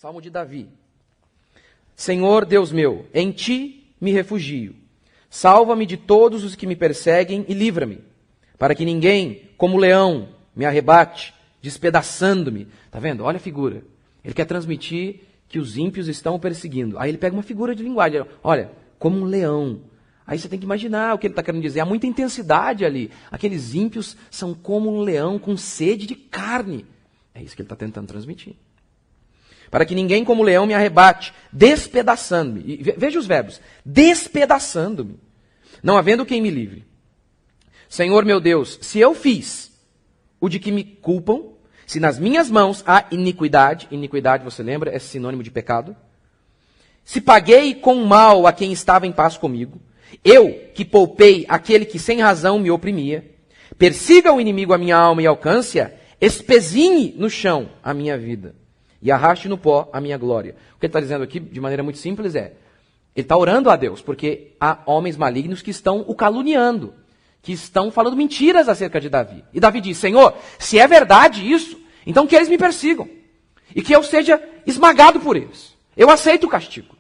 Salmo de Davi. Senhor Deus meu, em ti me refugio. Salva-me de todos os que me perseguem e livra-me, para que ninguém, como leão, me arrebate, despedaçando-me. Está vendo? Olha a figura. Ele quer transmitir que os ímpios estão o perseguindo. Aí ele pega uma figura de linguagem. Olha, como um leão. Aí você tem que imaginar o que ele está querendo dizer. Há muita intensidade ali. Aqueles ímpios são como um leão com sede de carne. É isso que ele está tentando transmitir. Para que ninguém como leão me arrebate, despedaçando-me. E veja os verbos. Despedaçando-me. Não havendo quem me livre. Senhor meu Deus, se eu fiz o de que me culpam, se nas minhas mãos há iniquidade, iniquidade, você lembra, é sinônimo de pecado. Se paguei com mal a quem estava em paz comigo, eu que poupei aquele que sem razão me oprimia, persiga o inimigo a minha alma e alcance-a, espezinhe no chão a minha vida e arraste no pó a minha glória. O que ele está dizendo aqui, de maneira muito simples, ele está orando a Deus, porque há homens malignos que estão o caluniando, que estão falando mentiras acerca de Davi. E Davi diz, Senhor, se é verdade isso, então que eles me persigam. E que eu seja esmagado por eles. Eu aceito o castigo.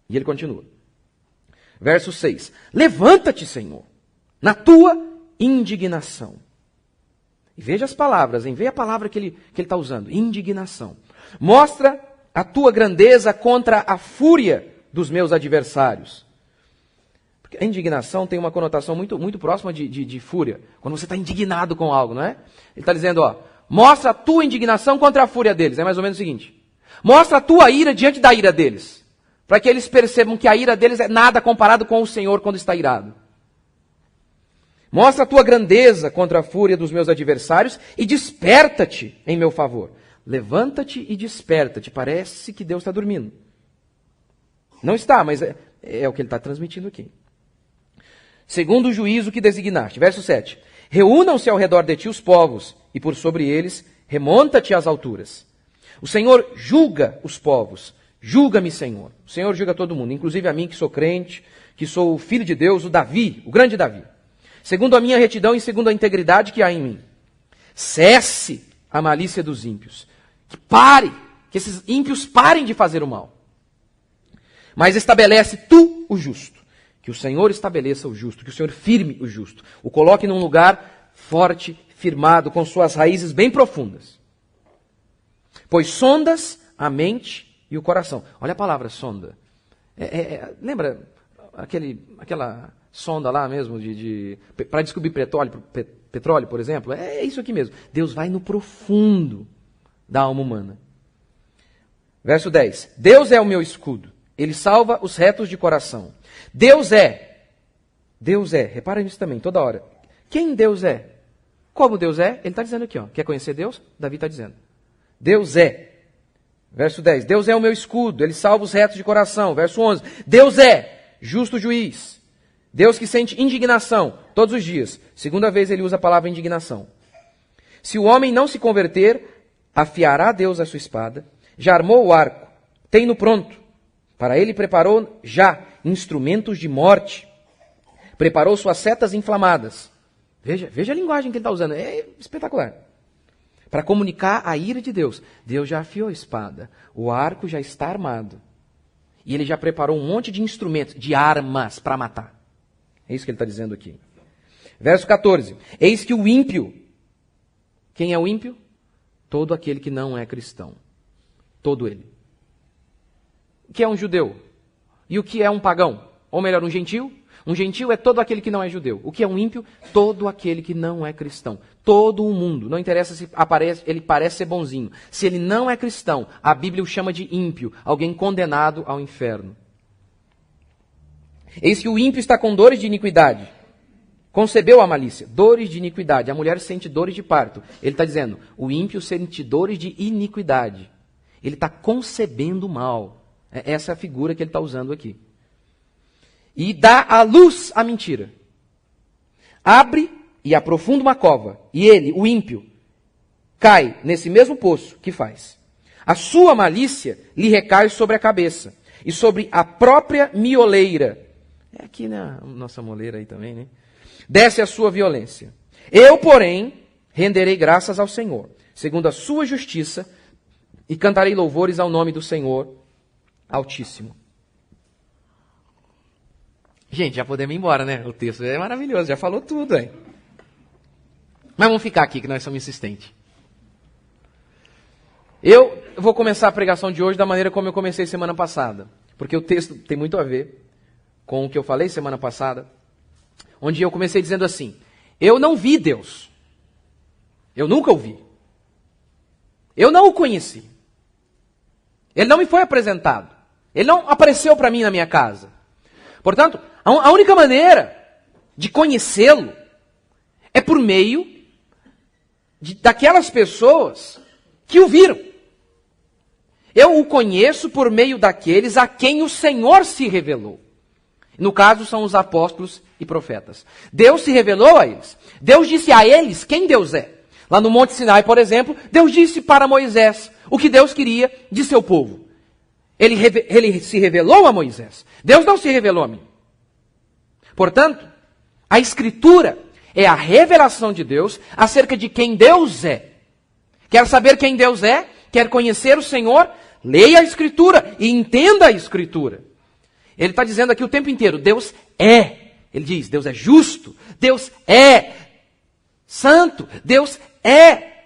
E ele continua. Verso 6. Levanta-te, Senhor, na tua indignação. E veja as palavras, veja a palavra que ele está usando. Indignação. Mostra a tua grandeza contra a fúria dos meus adversários. A indignação tem uma conotação muito próxima de fúria. Quando você está indignado com algo, não é? Ele está dizendo, mostra a tua indignação contra a fúria deles. É mais ou menos o seguinte. Mostra a tua ira diante da ira deles. Para que eles percebam que a ira deles é nada comparado com o Senhor quando está irado. Mostra a tua grandeza contra a fúria dos meus adversários e desperta-te em meu favor. Levanta-te e desperta-te. Parece que Deus está dormindo. Não está, mas é o que ele está transmitindo aqui. Segundo o juízo que designaste. Verso 7. Reúnam-se ao redor de ti os povos, e por sobre eles remonta-te às alturas. O Senhor julga os povos. Julga-me, Senhor. O Senhor julga todo mundo, inclusive a mim que sou crente, que sou o filho de Deus, o Davi, o grande Davi. Segundo a minha retidão e segundo a integridade que há em mim. Cesse a malícia dos ímpios. Que esses ímpios parem de fazer o mal. Mas estabelece tu o justo. Que o Senhor estabeleça o justo, que o Senhor firme o justo, o coloque num lugar forte, firmado, com suas raízes bem profundas. Pois sondas a mente e o coração. Olha a palavra sonda. Lembra aquela sonda lá mesmo para descobrir petróleo, por exemplo? É isso aqui mesmo. Deus vai no profundo da alma humana. Verso 10. Deus é o meu escudo. Ele salva os retos de coração. Deus é, repara nisso também, toda hora. Quem Deus é? Como Deus é? Ele está dizendo aqui, quer conhecer Deus? Davi está dizendo. Deus é. Verso 10, Deus é o meu escudo, ele salva os retos de coração. Verso 11, Deus é justo juiz. Deus que sente indignação todos os dias. Segunda vez ele usa a palavra indignação. Se o homem não se converter, afiará Deus a sua espada, já armou o arco, tem-no pronto. Para ele preparou já instrumentos de morte. Preparou suas setas inflamadas. Veja a linguagem que ele está usando. É espetacular. Para comunicar a ira de Deus. Deus já afiou a espada. O arco já está armado. E ele já preparou um monte de instrumentos, de armas para matar. É isso que ele está dizendo aqui. Verso 14. Eis que o ímpio. Quem é o ímpio? Todo aquele que não é cristão. Todo ele. O que é um judeu? E o que é um pagão? Ou melhor, um gentil? Um gentil é todo aquele que não é judeu. O que é um ímpio? Todo aquele que não é cristão. Todo o mundo. Não interessa se ele parece ser bonzinho. Se ele não é cristão, a Bíblia o chama de ímpio. Alguém condenado ao inferno. Eis que o ímpio está com dores de iniquidade. Concebeu a malícia. Dores de iniquidade. A mulher sente dores de parto. Ele está dizendo, o ímpio sente dores de iniquidade. Ele está concebendo mal. Essa é a figura que ele está usando aqui. E dá à luz a mentira. Abre e aprofunda uma cova. E ele, o ímpio, cai nesse mesmo poço que faz. A sua malícia lhe recai sobre a cabeça. E sobre a própria mioleira. É aqui, né? Nossa moleira aí também, né? Desce a sua violência. Eu, porém, renderei graças ao Senhor. Segundo a sua justiça, e cantarei louvores ao nome do Senhor Altíssimo. Gente, já podemos ir embora, né? O texto é maravilhoso, já falou tudo, hein? Mas vamos ficar aqui, que nós somos insistentes. Eu vou começar a pregação de hoje da maneira como eu comecei semana passada, porque o texto tem muito a ver com o que eu falei semana passada, onde eu comecei dizendo assim: eu não vi Deus, eu nunca o vi, eu não o conheci, ele não me foi apresentado, ele não apareceu para mim na minha casa. Portanto, a única maneira de conhecê-lo é por meio daquelas pessoas que o viram. Eu o conheço por meio daqueles a quem o Senhor se revelou. No caso, são os apóstolos e profetas. Deus se revelou a eles. Deus disse a eles quem Deus é. Lá no Monte Sinai, por exemplo, Deus disse para Moisés o que Deus queria de seu povo. Ele se revelou a Moisés. Deus não se revelou a mim. Portanto, a Escritura é a revelação de Deus acerca de quem Deus é. Quer saber quem Deus é? Quer conhecer o Senhor? Leia a Escritura e entenda a Escritura. Ele está dizendo aqui o tempo inteiro, Deus é. Ele diz, Deus é justo, Deus é santo, Deus é.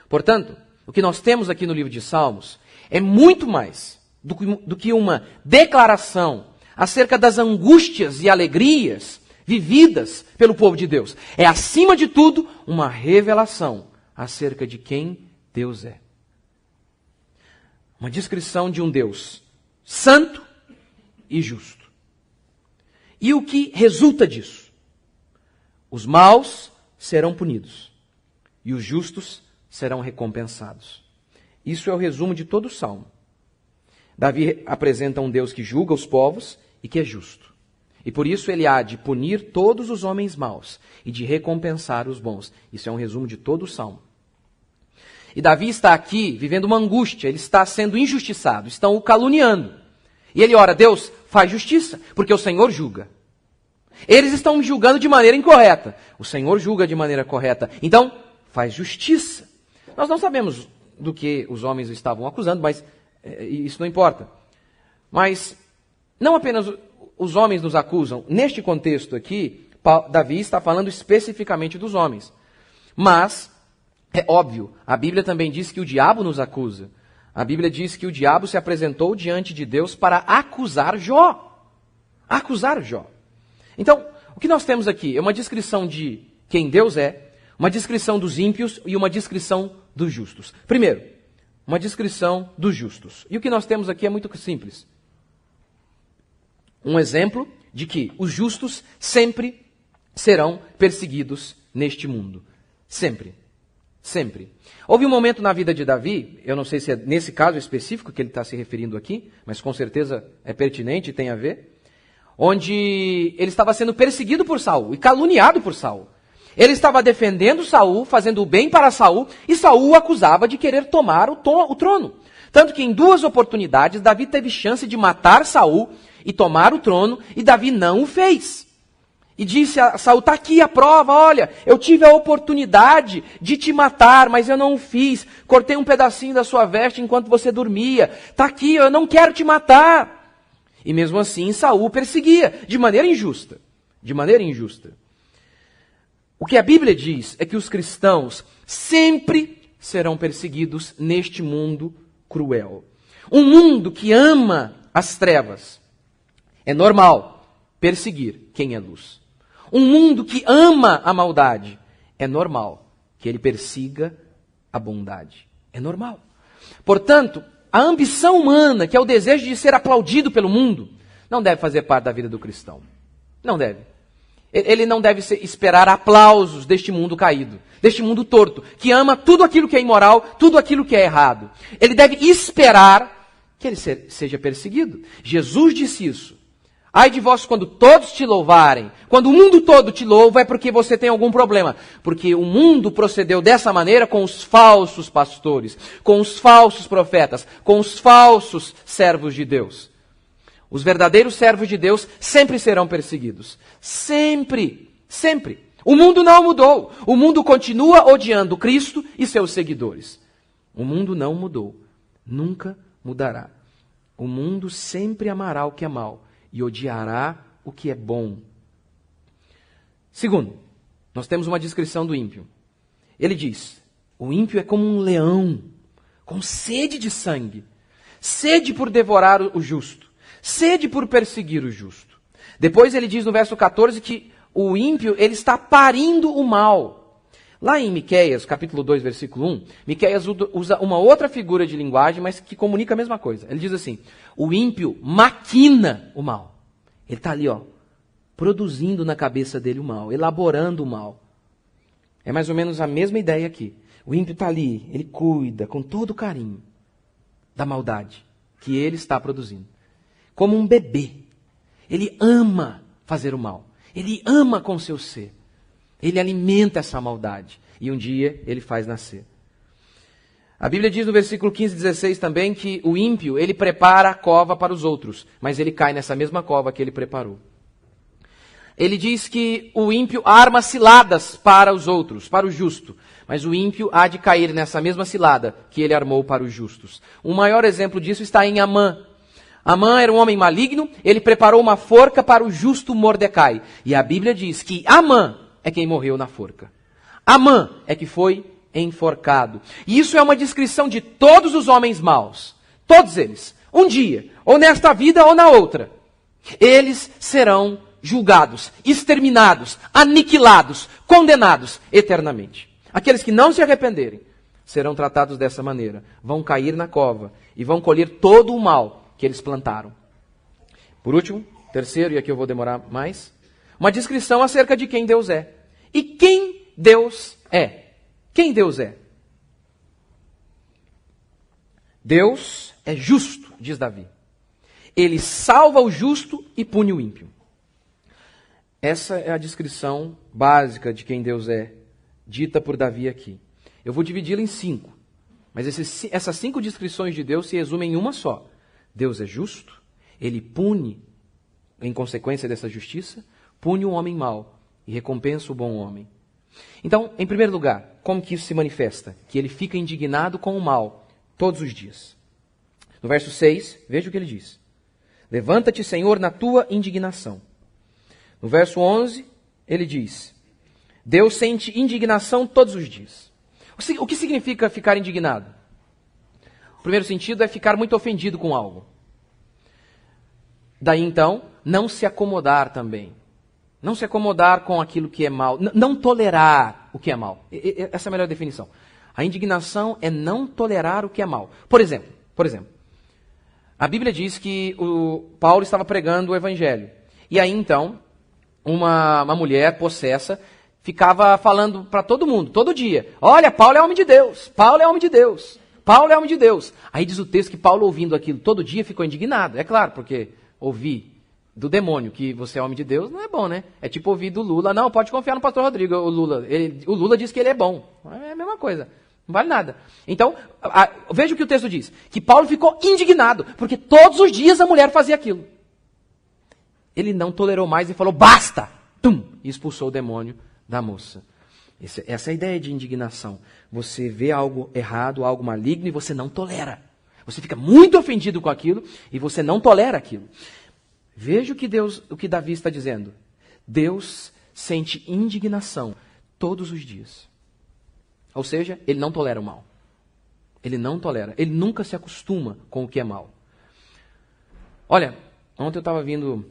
Portanto, o que nós temos aqui no livro de Salmos é muito mais do que uma declaração acerca das angústias e alegrias vividas pelo povo de Deus. É, acima de tudo, uma revelação acerca de quem Deus é. Uma descrição de um Deus santo e justo. E o que resulta disso? Os maus serão punidos e os justos serão recompensados. Isso é o resumo de todo o Salmo. Davi apresenta um Deus que julga os povos e que é justo. E por isso ele há de punir todos os homens maus e de recompensar os bons. Isso é um resumo de todo o Salmo. E Davi está aqui vivendo uma angústia, ele está sendo injustiçado, estão o caluniando. E ele ora, Deus, faz justiça, porque o Senhor julga. Eles estão me julgando de maneira incorreta, o Senhor julga de maneira correta, então faz justiça. Nós não sabemos do que os homens estavam acusando, mas isso não importa. Mas não apenas os homens nos acusam, neste contexto aqui, Davi está falando especificamente dos homens. Mas, é óbvio, a Bíblia também diz que o diabo nos acusa. A Bíblia diz que o diabo se apresentou diante de Deus para acusar Jó. Acusar Jó. Então, o que nós temos aqui é uma descrição de quem Deus é, uma descrição dos ímpios e uma descrição dos justos. Primeiro, uma descrição dos justos. E o que nós temos aqui é muito simples. Um exemplo de que os justos sempre serão perseguidos neste mundo. Sempre. Sempre. Houve um momento na vida de Davi, eu não sei se é nesse caso específico que ele está se referindo aqui, mas com certeza é pertinente e tem a ver, onde ele estava sendo perseguido por Saul e caluniado por Saul. Ele estava defendendo Saul, fazendo o bem para Saul, e Saul o acusava de querer tomar o trono. Tanto que em 2 oportunidades Davi teve chance de matar Saul e tomar o trono, e Davi não o fez. E disse a Saul, está aqui a prova, olha, eu tive a oportunidade de te matar, mas eu não o fiz. Cortei um pedacinho da sua veste enquanto você dormia. Está aqui, eu não quero te matar. E mesmo assim Saul o perseguia, de maneira injusta. De maneira injusta. O que a Bíblia diz é que os cristãos sempre serão perseguidos neste mundo cruel. Um mundo que ama as trevas. É normal perseguir quem é luz. Um mundo que ama a maldade, é normal que ele persiga a bondade. É normal. Portanto, a ambição humana, que é o desejo de ser aplaudido pelo mundo, não deve fazer parte da vida do cristão. Não deve. Ele não deve esperar aplausos deste mundo caído, deste mundo torto, que ama tudo aquilo que é imoral, tudo aquilo que é errado. Ele deve esperar que ele seja perseguido. Jesus disse isso. Ai de vós quando todos te louvarem, quando o mundo todo te louva é porque você tem algum problema. Porque o mundo procedeu dessa maneira com os falsos pastores, com os falsos profetas, com os falsos servos de Deus. Os verdadeiros servos de Deus sempre serão perseguidos. Sempre, sempre. O mundo não mudou. O mundo continua odiando Cristo e seus seguidores. O mundo não mudou, nunca mudará. O mundo sempre amará o que é mal e odiará o que é bom. Segundo, nós temos uma descrição do ímpio. Ele diz, o ímpio é como um leão, com sede de sangue, sede por devorar o justo, sede por perseguir o justo. Depois ele diz no verso 14 que o ímpio, ele está parindo o mal. Lá em Miqueias, capítulo 2, versículo 1, Miqueias usa uma outra figura de linguagem, mas que comunica a mesma coisa. Ele diz assim, o ímpio maquina o mal. Ele está ali, produzindo na cabeça dele o mal, elaborando o mal. É mais ou menos a mesma ideia aqui. O ímpio está ali, ele cuida com todo carinho da maldade que ele está produzindo. Como um bebê. Ele ama fazer o mal. Ele ama com seu ser. Ele alimenta essa maldade. E um dia ele faz nascer. A Bíblia diz no versículo 15 e 16 também que o ímpio, ele prepara a cova para os outros. Mas ele cai nessa mesma cova que ele preparou. Ele diz que o ímpio arma ciladas para os outros, para o justo. Mas o ímpio há de cair nessa mesma cilada que ele armou para os justos. O maior exemplo disso está em Amã. Amã era um homem maligno, ele preparou uma forca para o justo Mordecai. E a Bíblia diz que Amã é quem morreu na forca. Amã é que foi enforcado. E isso é uma descrição de todos os homens maus. Todos eles. Um dia, ou nesta vida ou na outra. Eles serão julgados, exterminados, aniquilados, condenados eternamente. Aqueles que não se arrependerem serão tratados dessa maneira. Vão cair na cova e vão colher todo o mal que eles plantaram. Por último, terceiro, e aqui eu vou demorar mais, uma descrição acerca de quem Deus é. E quem Deus é? Quem Deus é? Deus é justo, diz Davi. Ele salva o justo e pune o ímpio. Essa é a descrição básica de quem Deus é, dita por Davi aqui. Eu vou dividi-la em 5. Mas essas 5 descrições de Deus se resumem em uma só. Deus é justo, ele pune, em consequência dessa justiça, pune o homem mau e recompensa o bom homem. Então, em primeiro lugar, como que isso se manifesta? Que ele fica indignado com o mal todos os dias. No verso 6, veja o que ele diz. Levanta-te, Senhor, na tua indignação. No verso 11, ele diz, Deus sente indignação todos os dias. O que significa ficar indignado? O primeiro sentido é ficar muito ofendido com algo. Daí então, não se acomodar também. Não se acomodar com aquilo que é mal. Não tolerar o que é mal. Essa é a melhor definição. A indignação é não tolerar o que é mal. Por exemplo, a Bíblia diz que o Paulo estava pregando o evangelho. E aí então, uma mulher possessa ficava falando para todo mundo, todo dia, olha, Paulo é homem de Deus, Paulo é homem de Deus, Paulo é homem de Deus. Aí diz o texto que Paulo, ouvindo aquilo todo dia, ficou indignado. É claro, porque ouvir do demônio que você é homem de Deus não é bom, né? É tipo ouvir do Lula, não, pode confiar no pastor Rodrigo, o Lula diz que ele é bom. É a mesma coisa, não vale nada. Então, veja o que o texto diz, que Paulo ficou indignado, porque todos os dias a mulher fazia aquilo. Ele não tolerou mais e falou, basta! Tum! E expulsou o demônio da moça. Essa é a ideia de indignação. Você vê algo errado, algo maligno e você não tolera. Você fica muito ofendido com aquilo e você não tolera aquilo. Veja o que Davi está dizendo. Deus sente indignação todos os dias. Ou seja, ele não tolera o mal. Ele não tolera. Ele nunca se acostuma com o que é mal. Olha, ontem eu estava indo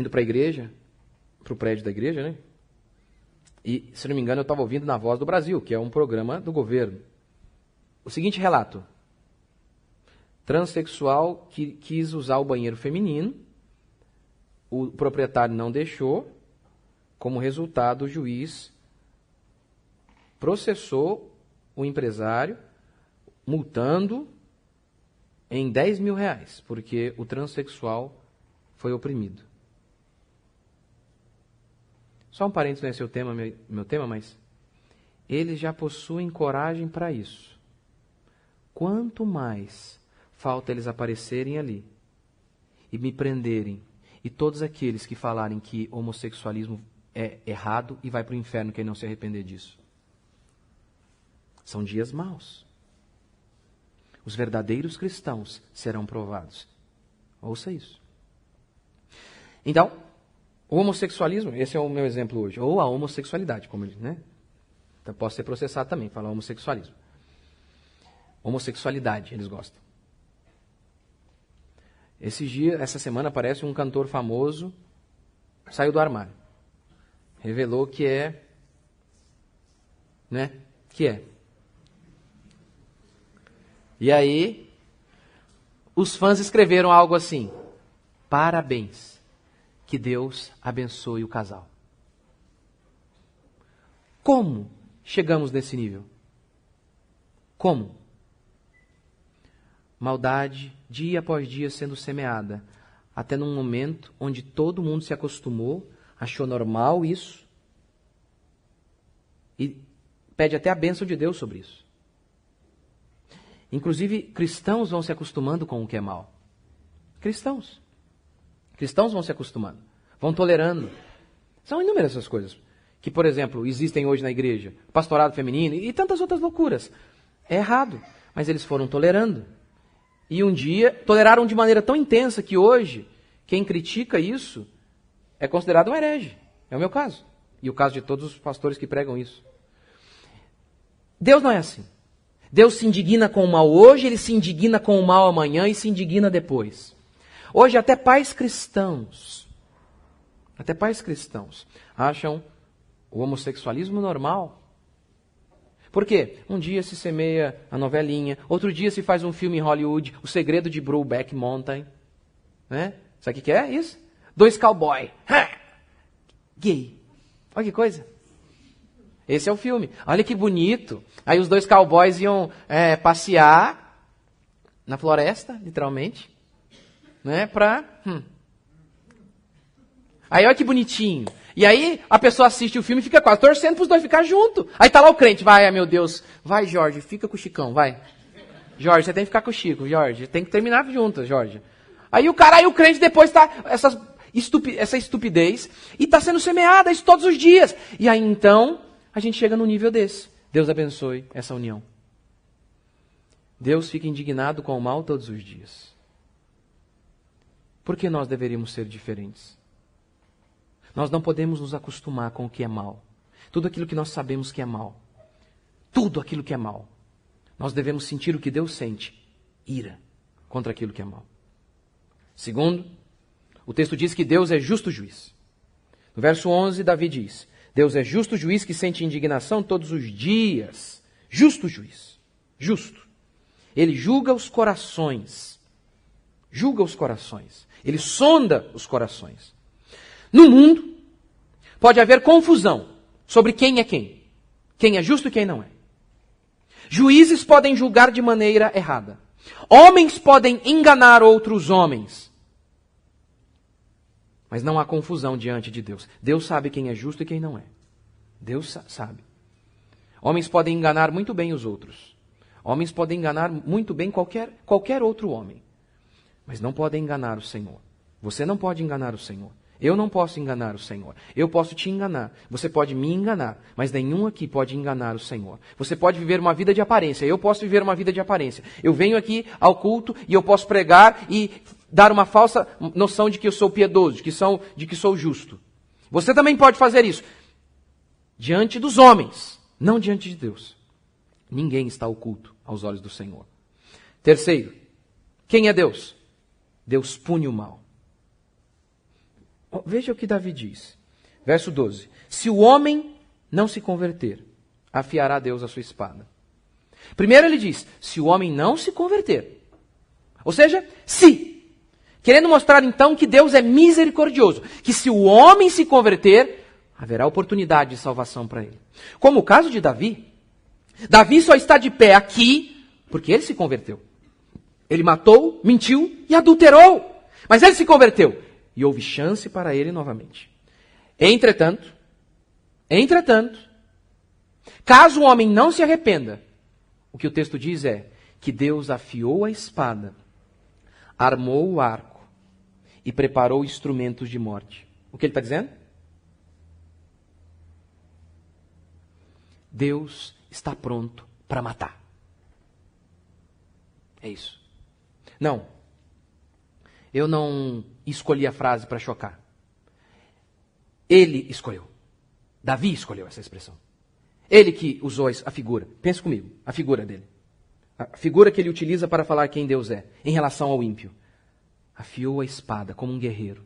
para a igreja, para o prédio da igreja, né? E, se não me engano, eu estava ouvindo na Voz do Brasil, que é um programa do governo. O seguinte relato. Transsexual que quis usar o banheiro feminino, o proprietário não deixou, como resultado o juiz processou o empresário, multando em R$10.000, porque o transexual foi oprimido. Só um parênteses, não é seu tema, meu tema, mas eles já possuem coragem para isso. Quanto mais falta eles aparecerem ali e me prenderem, e todos aqueles que falarem que homossexualismo é errado e vai para o inferno quem não se arrepender disso. São dias maus. os verdadeiros cristãos serão provados. Ouça isso. Então, o homossexualismo, esse é o meu exemplo hoje, ou a homossexualidade, como ele, né? Então posso ser processado também, falar homossexualismo. Homossexualidade, eles gostam. Essa semana aparece um cantor famoso, saiu do armário. Revelou que é, né? Que é. E aí, os fãs escreveram algo assim: parabéns, que Deus abençoe o casal. Como chegamos nesse nível? Como? Maldade, dia após dia, sendo semeada, até num momento onde todo mundo se acostumou, achou normal isso, e pede até a bênção de Deus sobre isso. Inclusive, cristãos vão se acostumando com o que é mal. Cristãos. Cristãos vão se acostumando, vão tolerando. São inúmeras essas coisas que, por exemplo, existem hoje na igreja, pastorado feminino e tantas outras loucuras. É errado, mas eles foram tolerando. E um dia toleraram de maneira tão intensa que hoje, quem critica isso é considerado um herege. É o meu caso. E o caso de todos os pastores que pregam isso. Deus não é assim. Deus se indigna com o mal hoje, Ele se indigna com o mal amanhã e se indigna depois. Hoje até pais cristãos acham o homossexualismo normal. Por quê? Um dia se semeia a novelinha, outro dia se faz um filme em Hollywood, O Segredo de Brokeback Mountain. Né? Sabe o que é isso? 2 cowboy. Gay. Olha que coisa. Esse é o filme. Olha que bonito. Aí os 2 cowboys iam passear na floresta, literalmente. Né? Aí olha que bonitinho. E aí a pessoa assiste o filme e fica quase torcendo para os 2 ficar junto. Aí tá lá o crente, vai, meu Deus, vai Jorge, fica com o Chicão, vai. Jorge, você tem que ficar com o Chico, Jorge, tem que terminar junto, Jorge. Aí o crente depois tá essa estupidez e tá sendo semeada isso todos os dias. E aí então a gente chega no nível desse. Deus abençoe essa união. Deus fica indignado com o mal todos os dias. Por que nós deveríamos ser diferentes? Nós não podemos nos acostumar com o que é mal. Tudo aquilo que nós sabemos que é mal. Tudo aquilo que é mal. Nós devemos sentir o que Deus sente. Ira contra aquilo que é mal. Segundo, o texto diz que Deus é justo juiz. No verso 11, Davi diz: Deus é justo juiz que sente indignação todos os dias. Justo juiz. Justo. Ele julga os corações. Julga os corações. Ele sonda os corações. No mundo, pode haver confusão sobre quem é quem é justo e quem não é. Juízes podem julgar de maneira errada. Homens podem enganar outros homens. Mas não há confusão diante de Deus. Deus sabe quem é justo e quem não é. Deus sabe. Homens podem enganar muito bem os outros. Homens podem enganar muito bem qualquer outro homem. Mas não podem enganar o Senhor. Você não pode enganar o Senhor. Eu não posso enganar o Senhor. Eu posso te enganar. Você pode me enganar. Mas nenhum aqui pode enganar o Senhor. Você pode viver uma vida de aparência. Eu posso viver uma vida de aparência. Eu venho aqui ao culto e eu posso pregar e dar uma falsa noção de que eu sou piedoso, de que sou justo. Você também pode fazer isso. Diante dos homens, não diante de Deus. Ninguém está oculto aos olhos do Senhor. Terceiro, quem é Deus? Deus pune o mal. Veja o que Davi diz. Verso 12. Se o homem não se converter, afiará Deus a sua espada. Primeiro ele diz, se o homem não se converter. Ou seja, se. Querendo mostrar então que Deus é misericordioso. Que se o homem se converter, haverá oportunidade de salvação para ele. Como o caso de Davi. Davi só está de pé aqui porque ele se converteu. Ele matou, mentiu e adulterou. Mas ele se converteu. E houve chance para ele novamente. Entretanto, caso o homem não se arrependa, o que o texto diz é que Deus afiou a espada, armou o arco e preparou instrumentos de morte. O que ele está dizendo? Deus está pronto para matar. É isso. Não. Eu não escolhi a frase para chocar. Ele escolheu. Davi escolheu essa expressão. Ele que usou a figura. Pense comigo, a figura dele. A figura que ele utiliza para falar quem Deus é, em relação ao ímpio. Afiou a espada como um guerreiro.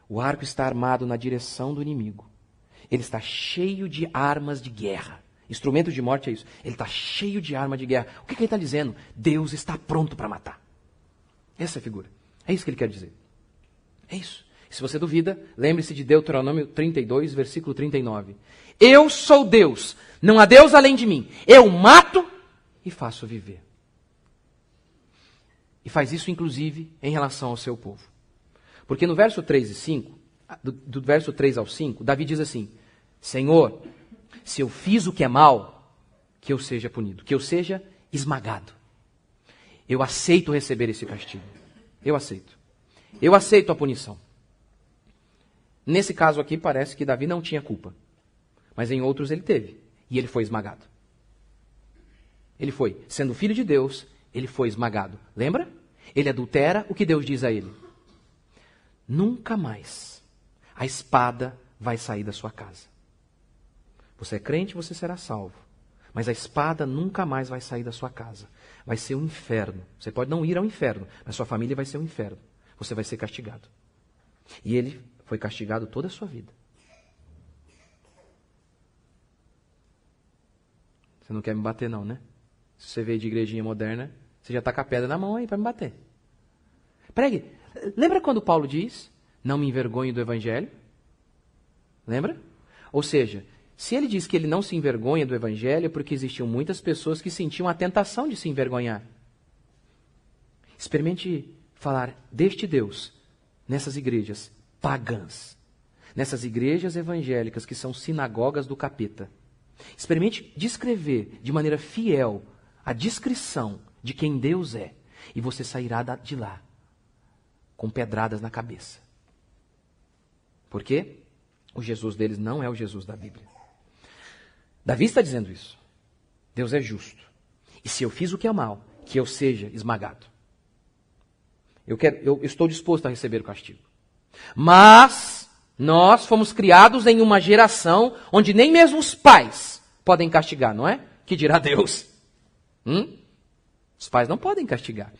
O arco está armado na direção do inimigo. Ele está cheio de armas de guerra. Instrumento de morte é isso. Ele está cheio de arma de guerra. O que ele está dizendo? Deus está pronto para matar. Essa é a figura. É isso que ele quer dizer. É isso. Se você duvida, lembre-se de Deuteronômio 32, versículo 39. Eu sou Deus, não há Deus além de mim. Eu mato e faço viver. E faz isso, inclusive, em relação ao seu povo. Porque no verso 3 e 5, do verso 3 ao 5, Davi diz assim: Senhor, se eu fiz o que é mal, que eu seja punido, que eu seja esmagado. Eu aceito receber esse castigo. Eu aceito. Eu aceito a punição. Nesse caso aqui, parece que Davi não tinha culpa. Mas em outros ele teve. E ele foi esmagado. Ele foi, sendo filho de Deus, ele foi esmagado. Lembra? Ele adultera, o que Deus diz a ele? Nunca mais a espada vai sair da sua casa. Você é crente, você será salvo. Mas a espada nunca mais vai sair da sua casa. Vai ser um inferno. Você pode não ir ao inferno, mas sua família vai ser um inferno. Você vai ser castigado. E ele foi castigado toda a sua vida. Você não quer me bater não, né? Se você veio de igrejinha moderna, você já está com a pedra na mão aí para me bater. Pregue. Lembra quando Paulo diz, não me envergonhe do evangelho? Lembra? Ou seja, se ele diz que ele não se envergonha do evangelho, é porque existiam muitas pessoas que sentiam a tentação de se envergonhar. Experimente falar deste Deus nessas igrejas pagãs, nessas igrejas evangélicas que são sinagogas do capeta. Experimente descrever de maneira fiel a descrição de quem Deus é, e você sairá de lá com pedradas na cabeça. Por quê? O Jesus deles não é o Jesus da Bíblia. Davi está dizendo isso. Deus é justo. E se eu fiz o que é mal, que eu seja esmagado. Eu estou disposto a receber o castigo. Mas nós fomos criados em uma geração onde nem mesmo os pais podem castigar, não é? Que dirá Deus. Os pais não podem castigar.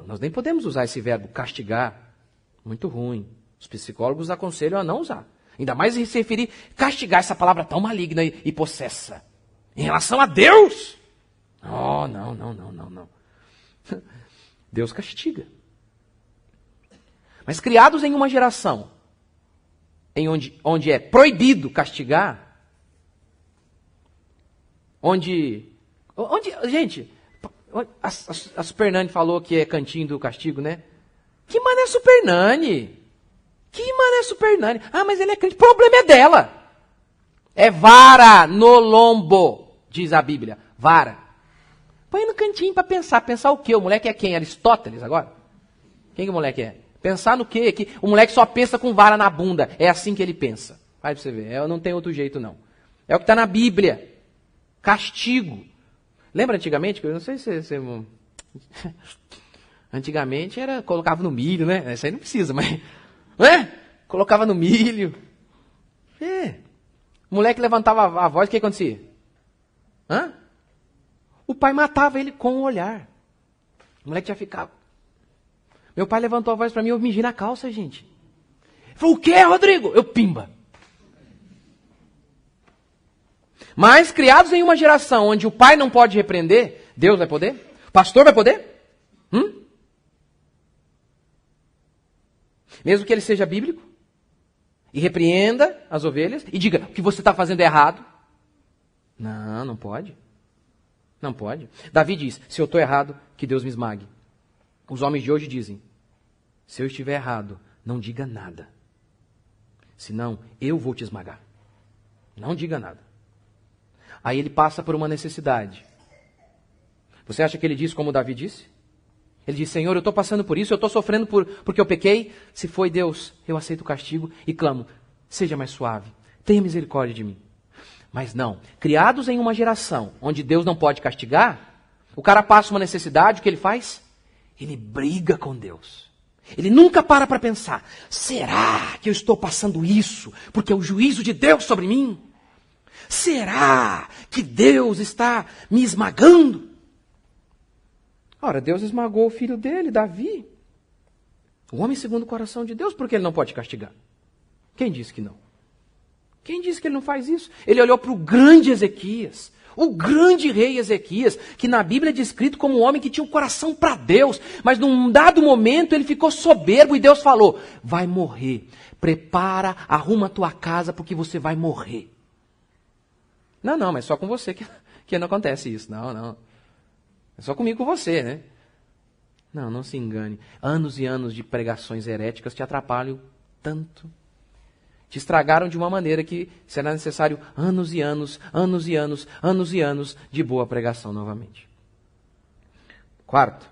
Nós nem podemos usar esse verbo castigar. Muito ruim. Os psicólogos aconselham a não usar. Ainda mais se referir, castigar, essa palavra tão maligna e possessa. Em relação a Deus. Não. Deus castiga. Mas criados em uma geração onde é proibido castigar, gente, a Super Nani falou que é cantinho do castigo, né? Que mané Super Nani? Que mané Super Nani? Mas ele é crente. O problema é dela. É vara no lombo, diz a Bíblia. Vara. Põe no cantinho para pensar. Pensar o quê? O moleque é quem? Aristóteles agora? Quem que o moleque é? Pensar no quê? Que o moleque só pensa com vara na bunda. É assim que ele pensa. Vai pra você ver. Não tem outro jeito, não. É o que está na Bíblia. Castigo. Lembra antigamente? Eu não sei se você... Antigamente colocava no milho, né? Isso aí não precisa, mas... Colocava no milho. O moleque levantava a voz, o que acontecia? O pai matava ele com o olhar. O moleque já ficava... Meu pai levantou a voz para mim, eu migi na calça, gente. Ele falou, o quê, Rodrigo? Eu pimba. Mas criados em uma geração onde o pai não pode repreender, Deus vai poder? O pastor vai poder? Mesmo que ele seja bíblico, e repreenda as ovelhas, e diga, o que você está fazendo é errado. Não pode. Não pode. Davi diz, se eu estou errado, que Deus me esmague. Os homens de hoje dizem, se eu estiver errado, não diga nada. Senão, eu vou te esmagar. Não diga nada. Aí ele passa por uma necessidade. Você acha que ele diz como Davi disse? Ele diz, Senhor, eu estou passando por isso, eu estou sofrendo porque eu pequei. Se foi Deus, eu aceito o castigo e clamo, seja mais suave, tenha misericórdia de mim. Mas não, criados em uma geração onde Deus não pode castigar, O cara passa uma necessidade, o que ele faz? Ele briga com Deus. Ele nunca para pensar, será que eu estou passando isso porque é o juízo de Deus sobre mim? Será que Deus está me esmagando? Ora, Deus esmagou o filho dele, Davi. O homem segundo o coração de Deus, por que ele não pode castigar? Quem disse que não? Quem disse que ele não faz isso? Ele olhou para o grande Ezequias, o grande rei Ezequias, que na Bíblia é descrito como um homem que tinha um coração para Deus, mas num dado momento ele ficou soberbo e Deus falou, vai morrer, prepara, arruma a tua casa porque você vai morrer. Não, mas só com você que não acontece isso, não. É só comigo com você, né? Não se engane. Anos e anos de pregações heréticas te atrapalham tanto. Te estragaram de uma maneira que será necessário anos e anos de boa pregação novamente. Quarto,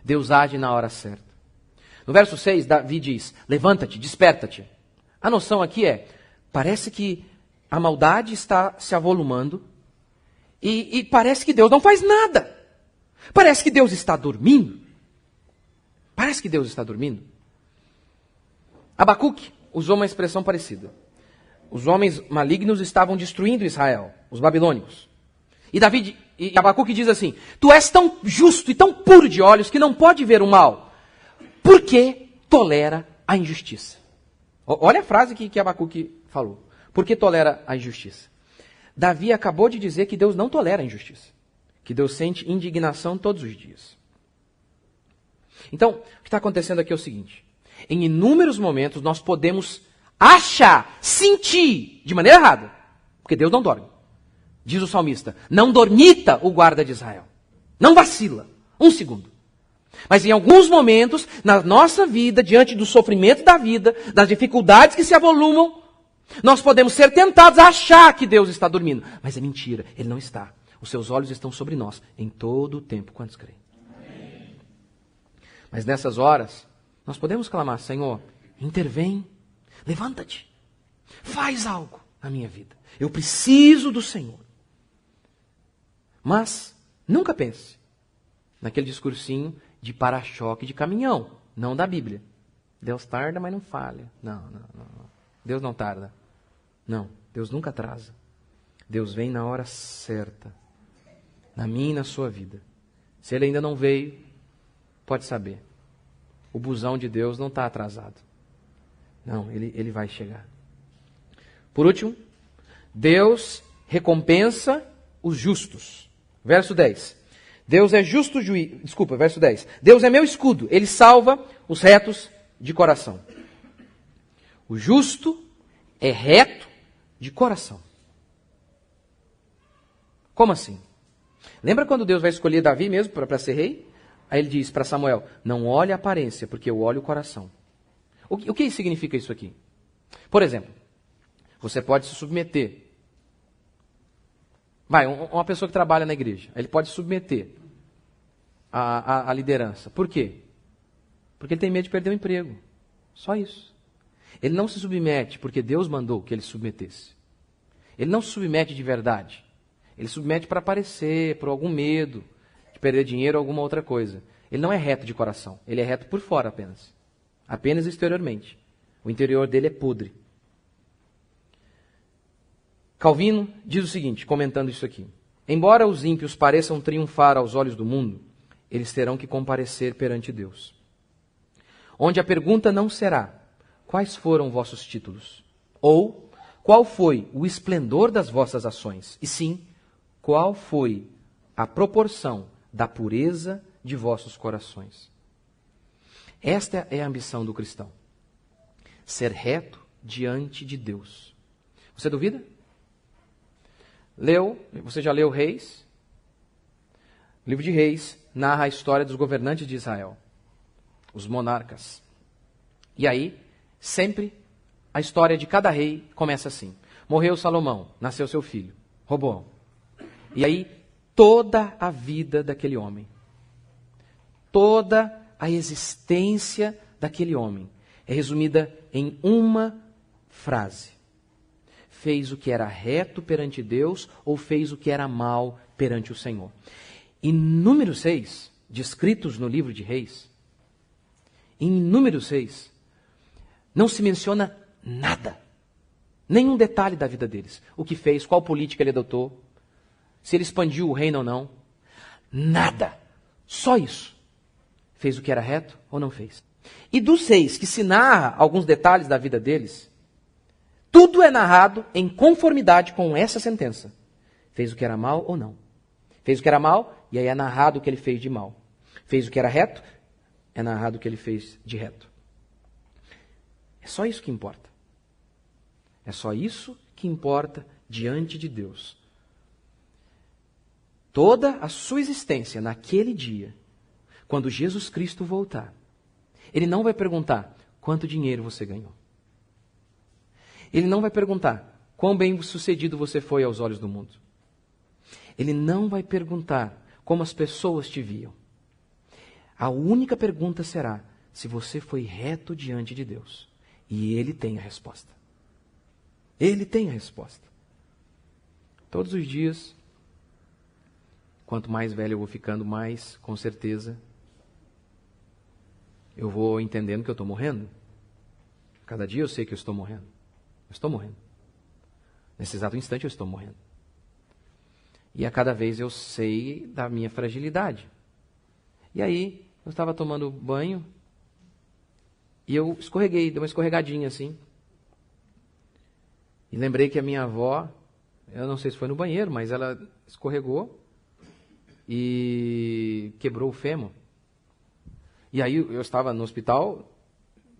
Deus age na hora certa. No verso 6, Davi diz, levanta-te, desperta-te. A noção aqui parece que a maldade está se avolumando e parece que Deus não faz nada. Parece que Deus está dormindo. Abacuque usou uma expressão parecida. Os homens malignos estavam destruindo Israel, os babilônicos. E Abacuque diz assim, tu és tão justo e tão puro de olhos que não pode ver o mal. Por que tolera a injustiça? Olha a frase que Abacuque falou. Por que tolera a injustiça? Davi acabou de dizer que Deus não tolera a injustiça. Que Deus sente indignação todos os dias. Então, o que está acontecendo aqui é o seguinte. Em inúmeros momentos nós podemos achar, sentir de maneira errada. Porque Deus não dorme. Diz o salmista, não dormita o guarda de Israel. Não vacila. Um segundo. Mas em alguns momentos, na nossa vida, diante do sofrimento da vida, das dificuldades que se avolumam, nós podemos ser tentados a achar que Deus está dormindo. Mas é mentira, Ele não está. Os seus olhos estão sobre nós em todo o tempo. Quantos creem? Amém. Mas nessas horas, nós podemos clamar, Senhor, intervém, levanta-te, faz algo na minha vida. Eu preciso do Senhor. Mas nunca pense naquele discursinho de para-choque de caminhão, não da Bíblia. Deus tarda, mas não falha. Não. Deus não tarda. Não, Deus nunca atrasa. Deus vem na hora certa. Na minha e na sua vida. Se Ele ainda não veio, pode saber. O busão de Deus não está atrasado. Não, ele vai chegar. Por último, Deus recompensa os justos. Verso 10. Deus é justo juiz. Desculpa, verso 10. Deus é meu escudo. Ele salva os retos de coração. O justo é reto de coração. Como assim? Lembra quando Deus vai escolher Davi mesmo para ser rei? Aí ele diz para Samuel, não olhe a aparência, porque eu olho o coração. O que significa isso aqui? Por exemplo, você pode se submeter. Uma pessoa que trabalha na igreja, ele pode se submeter à liderança. Por quê? Porque ele tem medo de perder o emprego. Só isso. Ele não se submete porque Deus mandou que ele se submetesse. Ele não se submete de verdade. Ele se submete para aparecer, por algum medo de perder dinheiro ou alguma outra coisa. Ele não é reto de coração. Ele é reto por fora apenas. Apenas exteriormente. O interior dele é podre. Calvino diz o seguinte, comentando isso aqui. Embora os ímpios pareçam triunfar aos olhos do mundo, eles terão que comparecer perante Deus. Onde a pergunta não será, quais foram vossos títulos? Ou, qual foi o esplendor das vossas ações? E sim, qual foi a proporção da pureza de vossos corações? Esta é a ambição do cristão. Ser reto diante de Deus. Você duvida? Você já leu Reis? O livro de Reis narra a história dos governantes de Israel, os monarcas. E aí, sempre, a história de cada rei começa assim. Morreu Salomão, nasceu seu filho, Roboão. E aí, toda a vida daquele homem, toda a existência daquele homem é resumida em uma frase. Fez o que era reto perante Deus ou fez o que era mal perante o Senhor. Em número 6, descritos no livro de Reis, em número 6, não se menciona nada. Nenhum detalhe da vida deles. O que fez, qual política ele adotou, se ele expandiu o reino ou não. Nada. Só isso. Fez o que era reto ou não fez. E dos 6, que se narra alguns detalhes da vida deles, tudo é narrado em conformidade com essa sentença. Fez o que era mal ou não. Fez o que era mal, e aí é narrado o que ele fez de mal. Fez o que era reto, é narrado o que ele fez de reto. É só isso que importa. É só isso que importa diante de Deus. Toda a sua existência naquele dia, quando Jesus Cristo voltar, Ele não vai perguntar quanto dinheiro você ganhou. Ele não vai perguntar quão bem sucedido você foi aos olhos do mundo. Ele não vai perguntar como as pessoas te viam. A única pergunta será se você foi reto diante de Deus. E Ele tem a resposta. Ele tem a resposta. Todos os dias, quanto mais velho eu vou ficando, mais, com certeza, eu vou entendendo que eu estou morrendo. Cada dia eu sei que eu estou morrendo. Eu estou morrendo. Nesse exato instante eu estou morrendo. E a cada vez eu sei da minha fragilidade. E aí, eu estava tomando banho e eu escorreguei, dei uma escorregadinha assim. E lembrei que a minha avó, eu não sei se foi no banheiro, mas ela escorregou e quebrou o fêmur. E aí eu estava no hospital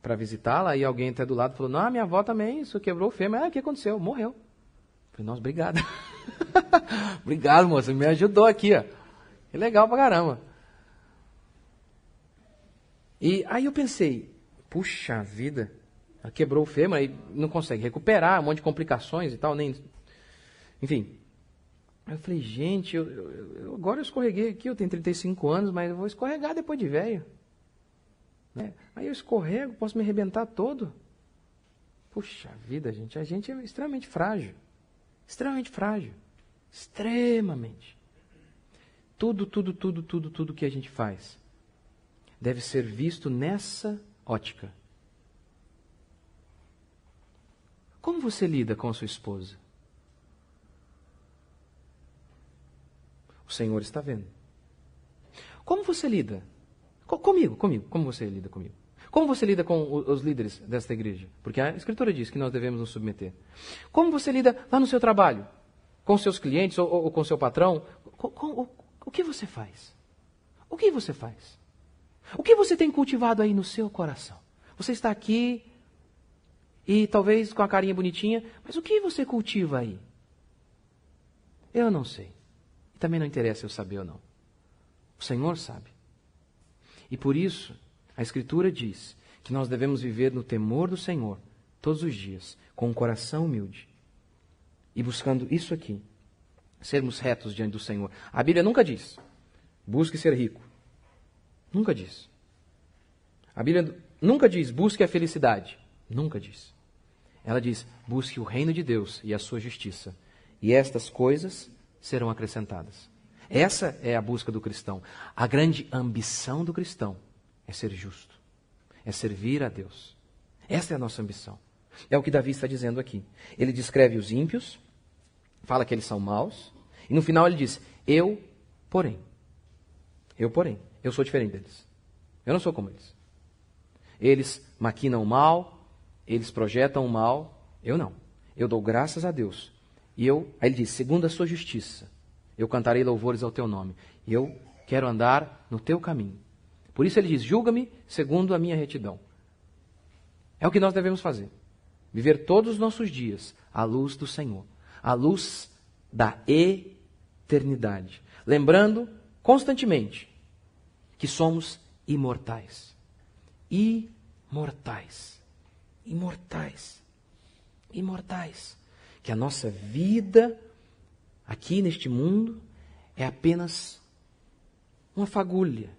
para visitá-la e alguém até do lado falou, não, minha avó também, isso quebrou o fêmur. O que aconteceu? Morreu. Eu falei, nossa, obrigado. Obrigado, moça, me ajudou aqui, ó. Que legal pra caramba. E aí eu pensei, puxa vida, ela quebrou o fêmur, aí não consegue recuperar, um monte de complicações e tal, nem... Enfim. Aí eu falei, gente, agora eu escorreguei aqui, eu tenho 35 anos, mas eu vou escorregar depois de velho. Né? Aí eu escorrego, posso me arrebentar todo. Puxa vida, gente, a gente é extremamente frágil. Extremamente frágil. Extremamente. Tudo que a gente faz deve ser visto nessa ótica. Como você lida com a sua esposa? O Senhor está vendo. Como você lida? Comigo. Como você lida comigo? Como você lida com os líderes desta igreja? Porque a Escritura diz que nós devemos nos submeter. Como você lida lá no seu trabalho? Com seus clientes ou com seu patrão? O que você faz? O que você faz? O que você tem cultivado aí no seu coração? Você está aqui e talvez com a carinha bonitinha, mas o que você cultiva aí? Eu não sei. E também não interessa eu saber ou não. O Senhor sabe. E por isso, a Escritura diz que nós devemos viver no temor do Senhor todos os dias, com um coração humilde. E buscando isso aqui, sermos retos diante do Senhor. A Bíblia nunca diz, busque ser rico. Nunca diz. A Bíblia nunca diz, busque a felicidade. Nunca diz. Ela diz, busque o reino de Deus e a sua justiça. E estas coisas serão acrescentadas. Essa é a busca do cristão. A grande ambição do cristão é ser justo. É servir a Deus. Essa é a nossa ambição. É o que Davi está dizendo aqui. Ele descreve os ímpios, fala que eles são maus, e no final ele diz, eu, porém, eu sou diferente deles. Eu não sou como eles. Eles maquinam o mal, eles projetam o mal, eu não. Eu dou graças a Deus. Aí ele diz, segundo a sua justiça, eu cantarei louvores ao teu nome. E eu quero andar no teu caminho. Por isso ele diz, julga-me segundo a minha retidão. É o que nós devemos fazer. Viver todos os nossos dias à luz do Senhor. À luz da eternidade. Lembrando constantemente que somos imortais. Imortais. Imortais. Imortais. Que a nossa vida aqui neste mundo é apenas uma fagulha,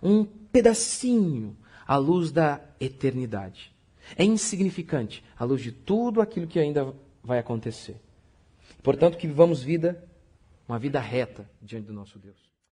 um pedacinho à luz da eternidade. É insignificante à luz de tudo aquilo que ainda vai acontecer. Portanto, que vivamos uma vida reta diante do nosso Deus.